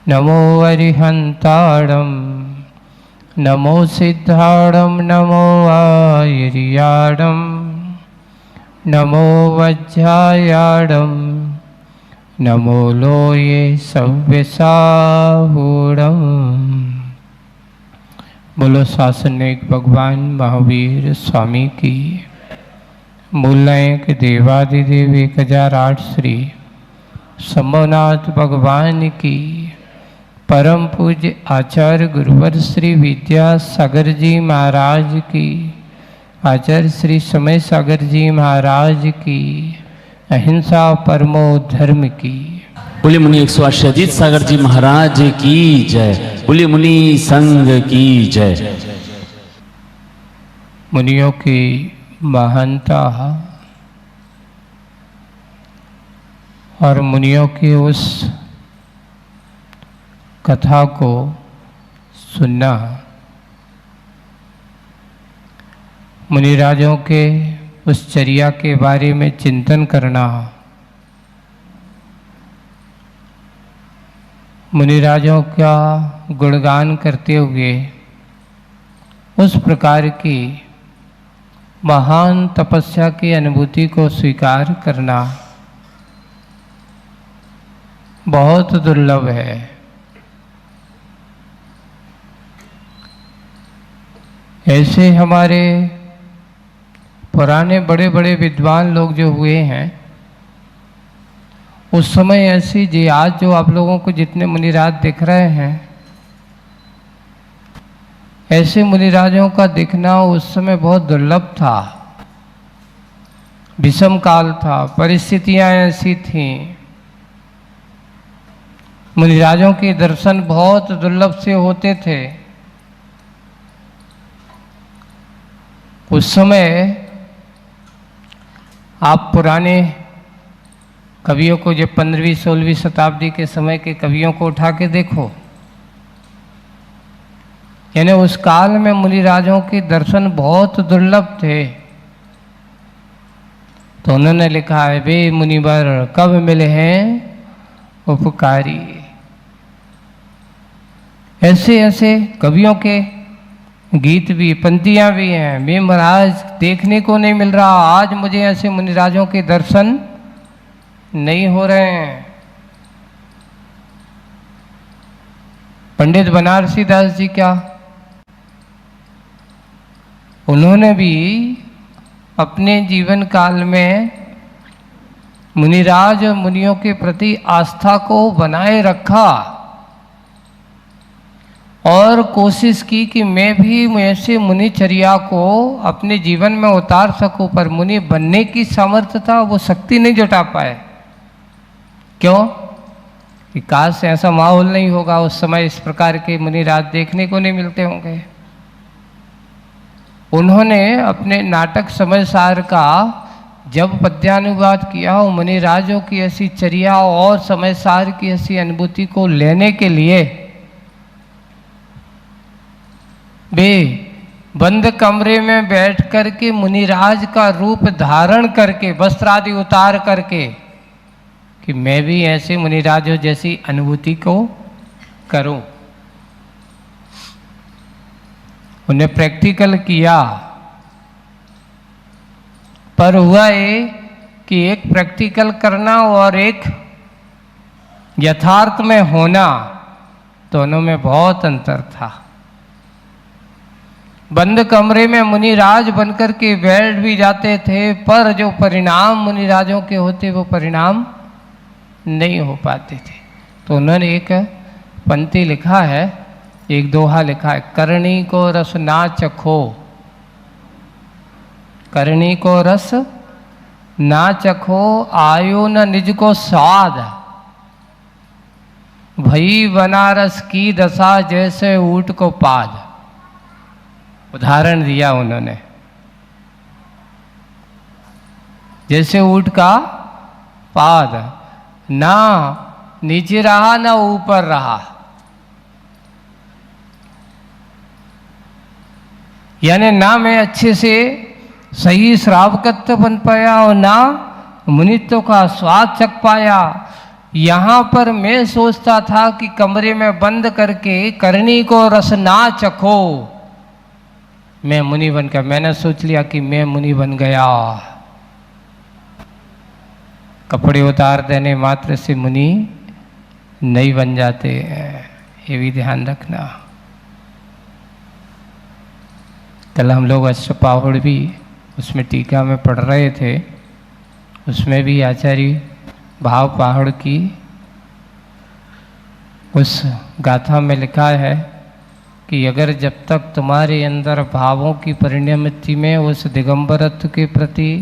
नमो अरिहंताणं नमो सिद्धाणं नमो आयर्याणं नमो वज्रायाणं नमो लोये सव्यसाहूणं। बोलो शासनिक भगवान महावीर स्वामी की। मूलनायक देवादिदेव 1008 श्री शंभुनाथ भगवान की। परम पूज्य आचार्य गुरुवर श्री विद्यासागर जी महाराज की। आचार्य श्री समय सागर जी महाराज की। अहिंसा परमो धर्म की। बोले मुनि 108 अजीत सागर जी महाराज की जय। बोले मुनि संघ की जय। मुनियों की महानता और मुनियों की उस कथा को सुनना, मुनिराजों के उस चर्या के बारे में चिंतन करना, मुनिराजों का गुणगान करते हुए उस प्रकार की महान तपस्या की अनुभूति को स्वीकार करना बहुत दुर्लभ है। ऐसे हमारे पुराने बड़े बड़े विद्वान लोग जो हुए हैं, उस समय ऐसी जी आज जो आप लोगों को जितने मुनिराज दिख रहे हैं, ऐसे मुनिराजों का दिखना उस समय बहुत दुर्लभ था। विषम काल था, परिस्थितियां ऐसी थीं। मुनिराजों के दर्शन बहुत दुर्लभ से होते थे। उस समय आप पुराने कवियों को, जो 15वीं 16वीं शताब्दी के समय के कवियों को उठा के देखो, यानी उस काल में मुनिराजों के दर्शन बहुत दुर्लभ थे। तो उन्होंने लिखा है, वे मुनिवर कब मिले हैं उपकारी। ऐसे ऐसे कवियों के गीत भी, पंक्तियां भी हैं। मैं महाराज देखने को नहीं मिल रहा, आज मुझे ऐसे मुनिराजों के दर्शन नहीं हो रहे हैं। पंडित बनारसी दास जी क्या, उन्होंने भी अपने जीवन काल में मुनिराज और मुनियों के प्रति आस्था को बनाए रखा और कोशिश की कि मैं भी ऐसे मुनिचर्या को अपने जीवन में उतार सकूं, पर मुनि बनने की सामर्थ्य था, वो शक्ति नहीं जुटा पाए। क्यों? कि काश ऐसा माहौल नहीं होगा, उस समय इस प्रकार के मुनिराज देखने को नहीं मिलते होंगे। उन्होंने अपने नाटक समयसार का जब पद्यानुवाद किया, मुनिराजों की ऐसी चर्या और समयसार की ऐसी अनुभूति को लेने के लिए वे बंद कमरे में बैठ करके मुनिराज का रूप धारण करके, वस्त्र आदि उतार करके, कि मैं भी ऐसे मुनिराजों जैसी अनुभूति को करूं। उन्हें प्रैक्टिकल किया, पर हुआ ये कि एक प्रैक्टिकल करना और एक यथार्थ में होना, दोनों में बहुत अंतर था। बंद कमरे में मुनिराज बनकर के बैठ भी जाते थे, पर जो परिणाम मुनिराजों के होते वो परिणाम नहीं हो पाते थे। तो उन्होंने एक पंक्ति लिखा है, एक दोहा लिखा है, करणी को रस ना चखो, करणी को रस ना चखो, आयो न निज को स्वाद, भई बनारस की दशा जैसे ऊंट को पाद। उदाहरण दिया उन्होंने, जैसे ऊंट का पाद, ना नीचे रहा ना ऊपर रहा। यानी ना मैं अच्छे से सही श्रावकत्व बन पाया और ना मुनित्व का स्वाद चख पाया। यहाँ पर मैं सोचता था कि कमरे में बंद करके करनी को रस ना चखो, मैं मुनि बन गया। मैंने सोच लिया कि मैं मुनि बन गया। कपड़े उतार देने मात्र से मुनि नहीं बन जाते हैं, ये भी ध्यान रखना। कल हम लोग अष्टपाहुड़ भी उसमें टीका में पढ़ रहे थे, उसमें भी आचार्य भाव पहाड़ की उस गाथा में लिखा है कि अगर जब तक तुम्हारे अंदर भावों की परिणति में उस दिगंबरत्व के प्रति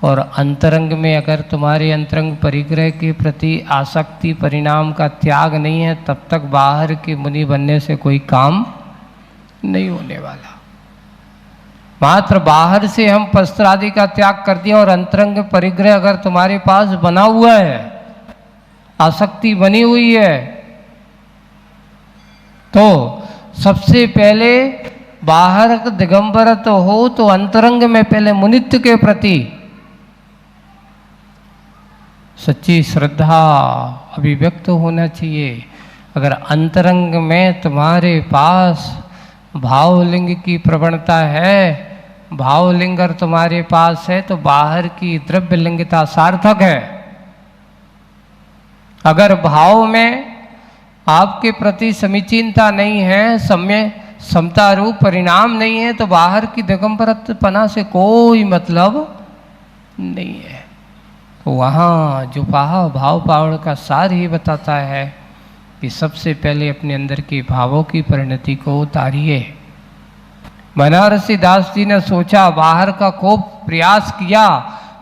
और अंतरंग में अगर तुम्हारे अंतरंग परिग्रह के प्रति आसक्ति परिणाम का त्याग नहीं है, तब तक बाहर के मुनि बनने से कोई काम नहीं होने वाला। मात्र बाहर से हम वस्त्र आदि का त्याग कर दिया और अंतरंग परिग्रह अगर तुम्हारे पास बना हुआ है, आसक्ति बनी हुई है, तो सबसे पहले बाहर दिगंबर तो हो तो अंतरंग में पहले मुनित्व के प्रति सच्ची श्रद्धा अभिव्यक्त होना चाहिए। अगर अंतरंग में तुम्हारे पास भावलिंग की प्रवणता है, भावलिंग अगर तुम्हारे पास है, तो बाहर की द्रव्य लिंगता सार्थक है। अगर भाव में आपके प्रति समीचीनता नहीं है, समता रूप परिणाम नहीं है, तो बाहर की दिगंबरत्वपना से कोई मतलब नहीं है। तो वहाँ जो भाव पावड़ का सार ही बताता है कि सबसे पहले अपने अंदर के भावों की परिणति को उतारिए। बनारसी दास जी ने सोचा, बाहर का खूब प्रयास किया,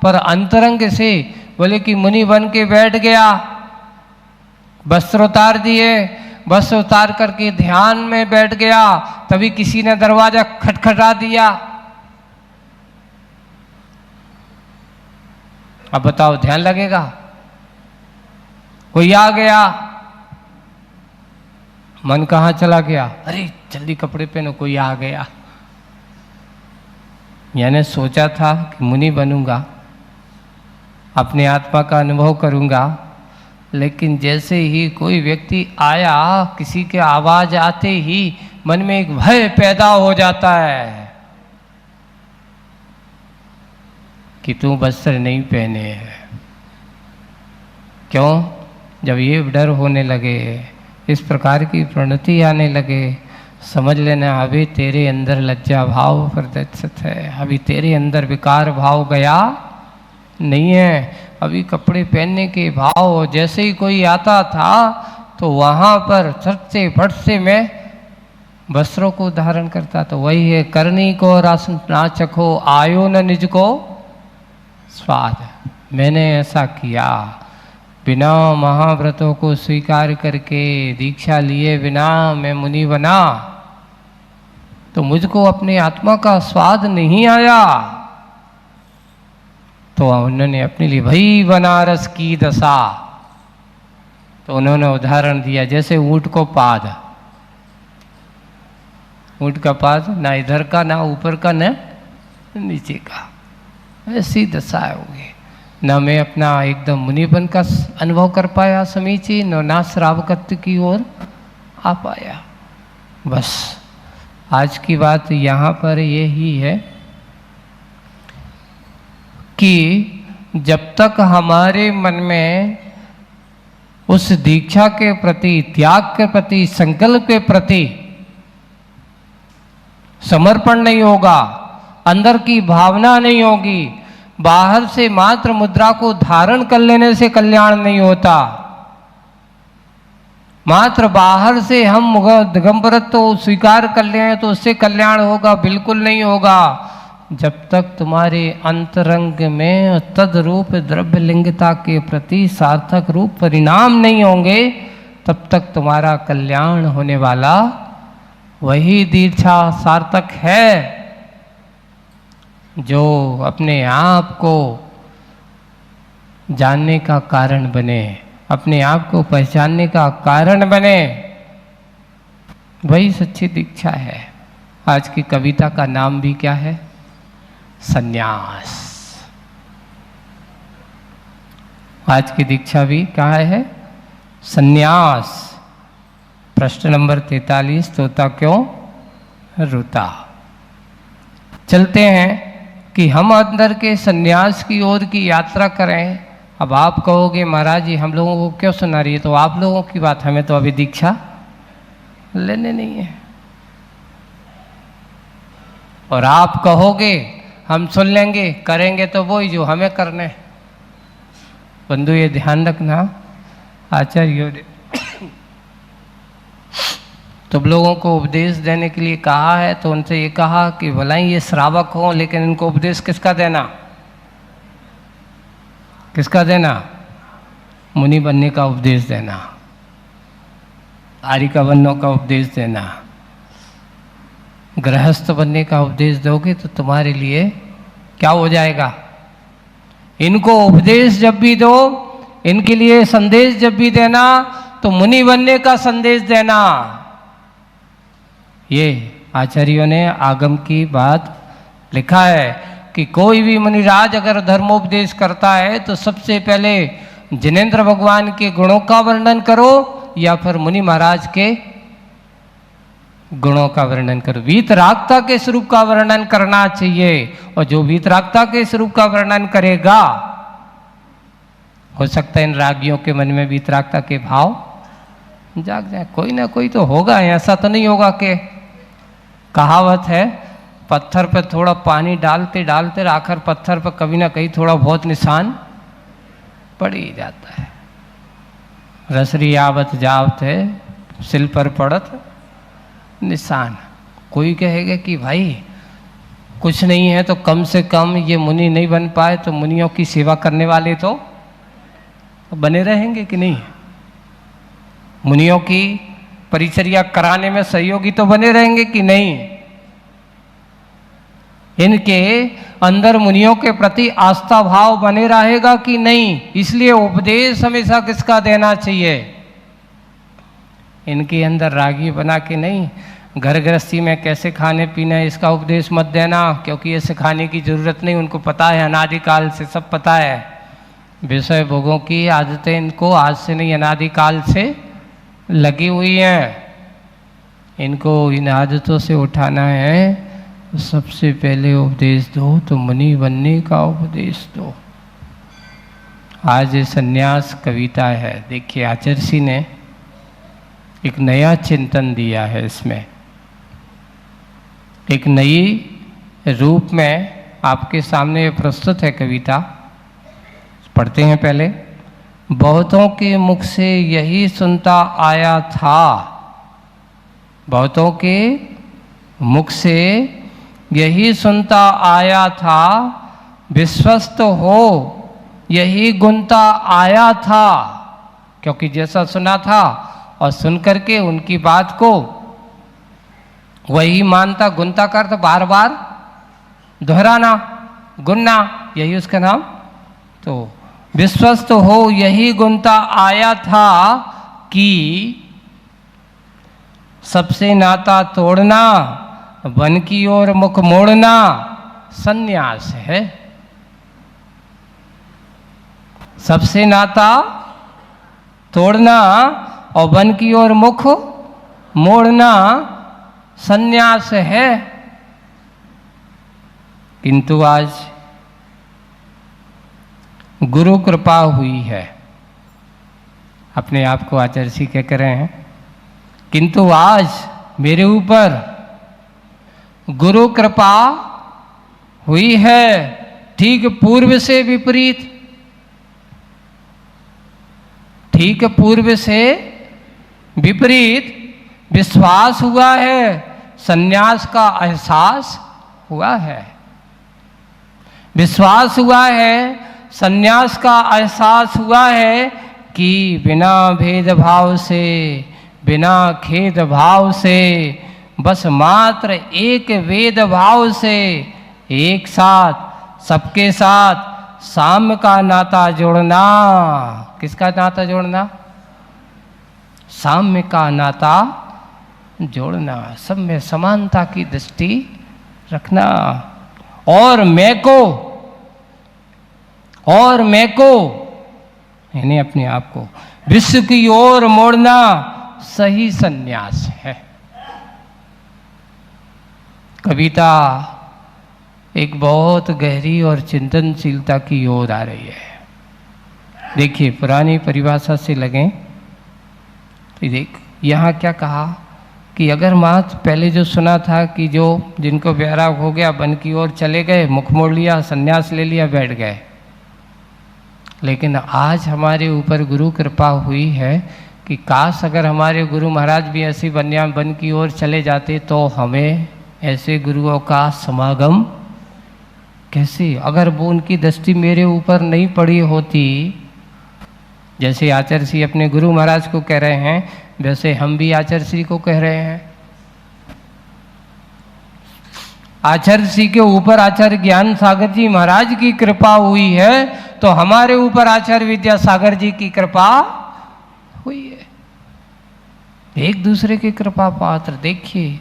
पर अंतरंग से बोले कि मुनि बन के बैठ गया। वस्त्र उतार दिए, वस्त्र उतार करके ध्यान में बैठ गया, तभी किसी ने दरवाजा खटखटा दिया। अब बताओ ध्यान लगेगा? कोई आ गया, मन कहाँ चला गया? अरे जल्दी कपड़े पहनो, कोई आ गया। मैंने सोचा था कि मुनि बनूंगा, अपने आत्मा का अनुभव करूंगा, लेकिन जैसे ही कोई व्यक्ति आया, किसी के आवाज आते ही मन में एक भय पैदा हो जाता है कि तू वस्त्र नहीं पहने हैं। क्यों? जब ये डर होने लगे, इस प्रकार की प्रणति आने लगे, समझ लेना अभी तेरे अंदर लज्जा भाव प्रदर्शित है, अभी तेरे अंदर विकार भाव गया नहीं है। अभी कपड़े पहनने के भाव, जैसे ही कोई आता था तो वहाँ पर झट से फट से मैं वस्त्रों को धारण करता। तो वही है, करनी को रस ना चखो, आयो न निज को स्वाद। मैंने ऐसा किया, बिना महाव्रतों को स्वीकार करके, दीक्षा लिए बिना मैं मुनि बना, तो मुझको अपनी आत्मा का स्वाद नहीं आया। तो उन्होंने अपने लिए भाई बनारस की दशा, तो उन्होंने उदाहरण दिया जैसे ऊंट को पाद, ऊंट का पाद ना इधर का ना ऊपर का ना नीचे का, ऐसी दशा होगी। न मैं अपना एकदम मुनिबन का अनुभव कर पाया समीचीन, और ना श्रावकत्व की ओर आ पाया। बस आज की बात यहाँ पर यही है कि जब तक हमारे मन में उस दीक्षा के प्रति, त्याग के प्रति, संकल्प के प्रति समर्पण नहीं होगा, अंदर की भावना नहीं होगी, बाहर से मात्र मुद्रा को धारण कर लेने से कल्याण नहीं होता। मात्र बाहर से हम दिगंबरत्व तो स्वीकार कर लें तो उससे कल्याण होगा? बिल्कुल नहीं होगा। जब तक तुम्हारे अंतरंग में तदरूप द्रव्य लिंगता के प्रति सार्थक रूप परिणाम नहीं होंगे, तब तक तुम्हारा कल्याण होने वाला वही दीक्षा सार्थक है जो अपने आप को जानने का कारण बने, अपने आप को पहचानने का कारण बने। वही सच्ची दीक्षा है। आज की कविता का नाम भी क्या है? संन्यास। आज की दीक्षा भी कहाँ है? सन्यास। प्रश्न नंबर 43, तोता क्यों रोता। चलते हैं कि हम अंदर के सन्यास की ओर की यात्रा करें। अब आप कहोगे महाराज जी हम लोगों को क्यों सुना रही है? तो आप लोगों की बात, हमें तो अभी दीक्षा लेने नहीं है। और आप कहोगे हम सुन लेंगे, करेंगे तो वही जो हमें करने। बंधु ये ध्यान रखना, आचार्यों ने तुम लोगों को उपदेश देने के लिए कहा है, तो उनसे ये कहा कि भला ही ये श्रावक हों, लेकिन इनको उपदेश किसका देना? किसका देना? मुनि बनने का उपदेश देना, आर्यिका बनने का उपदेश देना। गृहस्थ बनने का उपदेश दोगे तो तुम्हारे लिए क्या हो जाएगा? इनको उपदेश जब भी दो, इनके लिए संदेश जब भी देना, तो मुनि बनने का संदेश देना। ये आचार्यों ने आगम की बात लिखा है कि कोई भी मुनिराज अगर धर्मोपदेश करता है तो सबसे पहले जिनेंद्र भगवान के गुणों का वर्णन करो या फिर मुनि महाराज के गुणों का वर्णन करो। वीतरागता के स्वरूप का वर्णन करना चाहिए, और जो वीतरागता के स्वरूप का वर्णन करेगा, हो सकता है इन रागियों के मन में वीतरागता के भाव जाग जाए। कोई ना कोई तो होगा, ऐसा तो नहीं होगा कि कहावत है पत्थर पर थोड़ा पानी डालते डालते आखिर पत्थर पर कभी ना कहीं थोड़ा बहुत निशान पड़ ही जाता है। रसरी आवत जावत है सिल पर पड़त निशान। कोई कहेगा कि भाई कुछ नहीं है तो कम से कम ये मुनि नहीं बन पाए तो मुनियों की सेवा करने वाले तो बने रहेंगे कि नहीं? मुनियों की परिचर्या कराने में सहयोगी तो बने रहेंगे कि नहीं? इनके अंदर मुनियों के प्रति आस्था भाव बने रहेगा कि नहीं? इसलिए उपदेश हमेशा किसका देना चाहिए? इनके अंदर रागी बना के नहीं, घर गृहस्थी में कैसे खाने पीना इसका उपदेश मत देना, क्योंकि ये सिखाने की जरूरत नहीं, उनको पता है, अनादिकाल से सब पता है। विषय भोगों की आदतें इनको आज से नहीं अनादिकाल से लगी हुई हैं। इनको इन आदतों से उठाना है, तो सबसे पहले उपदेश दो तो मुनि बनने का उपदेश दो। आज ये संन्यास कविता है, देखिए आचार्य ने एक नया चिंतन दिया है इसमें, एक नई रूप में आपके सामने प्रस्तुत है कविता। पढ़ते हैं पहले। बहुतों के मुख से यही सुनता आया था, बहुतों के मुख से यही सुनता आया था, विश्वस्त हो यही गुनता आया था। क्योंकि जैसा सुना था और सुन करके उनकी बात को वही मानता, गुनता करता, बार बार दोहराना, गुनना, यही उसका नाम। तो विश्वस्त हो यही गुनता आया था कि सबसे नाता तोड़ना, वन की ओर मुख मोड़ना सन्यास है। सबसे नाता तोड़ना और वन की ओर मुख मोड़ना सन्यास है। किंतु आज गुरु कृपा हुई है, अपने आप को आचार्य जी कह रहे हैं, किंतु आज मेरे ऊपर गुरु कृपा हुई है, ठीक पूर्व से विपरीत, ठीक पूर्व से विपरीत विश्वास हुआ है, सन्यास का एहसास हुआ है। विश्वास हुआ है, सन्यास का एहसास हुआ है कि बिना भेदभाव से, बिना खेद भाव से, बस मात्र एक वेद भाव से एक साथ सबके साथ साम्य का नाता जोड़ना। किसका नाता जोड़ना? साम्य का नाता जोड़ना, सब में समानता की दृष्टि रखना। और मैं को यानी अपने आप को विश्व की ओर मोड़ना सही संन्यास है। कविता एक बहुत गहरी और चिंतनशीलता की ओर आ रही है। देखिए, पुरानी परिभाषा से लगें तो देख यहाँ क्या कहा कि अगर मात पहले जो सुना था कि जो जिनको वैराग हो गया वन की ओर चले गए, मुख मोड़ लिया, संन्यास ले लिया, बैठ गए। लेकिन आज हमारे ऊपर गुरु कृपा हुई है कि काश अगर हमारे गुरु महाराज भी ऐसी वन की ओर चले जाते तो हमें ऐसे गुरुओं का समागम कैसे, अगर वो उनकी दृष्टि मेरे ऊपर नहीं पड़ी होती, जैसे आचार्य श्री अपने गुरु महाराज को कह रहे हैं, वैसे हम भी आचार्य श्री को कह रहे हैं। आचार्य श्री के ऊपर आचार्य ज्ञान सागर जी महाराज की कृपा हुई है, तो हमारे ऊपर आचार्य विद्यासागर जी की कृपा हुई है। एक दूसरे की कृपा पात्र। देखिए,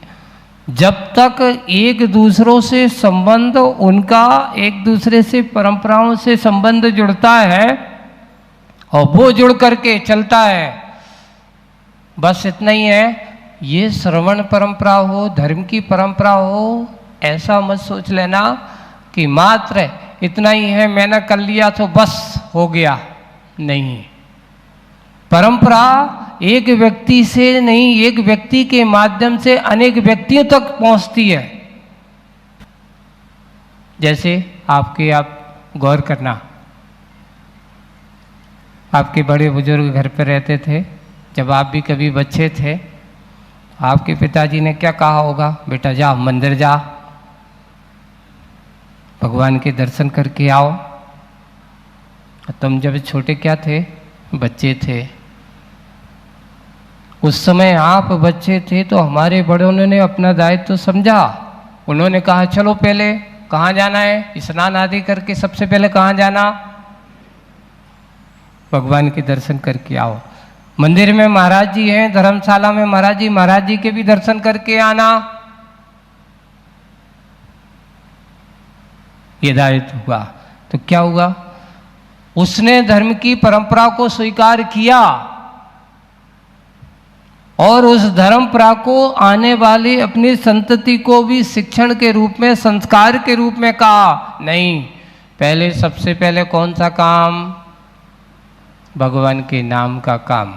जब तक एक दूसरों से संबंध, उनका एक दूसरे से परंपराओं से संबंध जुड़ता है और वो जुड़ करके चलता है, बस इतना ही है। ये श्रवण परंपरा हो, धर्म की परंपरा हो, ऐसा मत सोच लेना कि मात्र इतना ही है, मैंने कर लिया तो बस हो गया। नहीं, परंपरा एक व्यक्ति से नहीं, एक व्यक्ति के माध्यम से अनेक व्यक्तियों तक पहुंचती है। जैसे आप गौर करना, आपके बड़े बुजुर्ग घर पर रहते थे, जब आप भी कभी बच्चे थे, आपके पिताजी ने क्या कहा होगा, बेटा जा मंदिर जा, भगवान के दर्शन करके आओ। तुम जब छोटे क्या थे, बच्चे थे। उस समय आप बच्चे थे तो हमारे बड़ों ने अपना दायित्व तो समझा। उन्होंने कहा चलो पहले कहाँ जाना है, स्नान आदि करके सबसे पहले कहाँ जाना, भगवान के दर्शन करके आओ। मंदिर में महाराज जी हैं, धर्मशाला में महाराज जी के भी दर्शन करके आना। ये दायित्व हुआ। तो क्या हुआ, उसने धर्म की परंपरा को स्वीकार किया और उस परंपरा को आने वाली अपनी संतति को भी शिक्षण के रूप में, संस्कार के रूप में कहा, नहीं, पहले सबसे पहले कौन सा काम, भगवान के नाम का काम।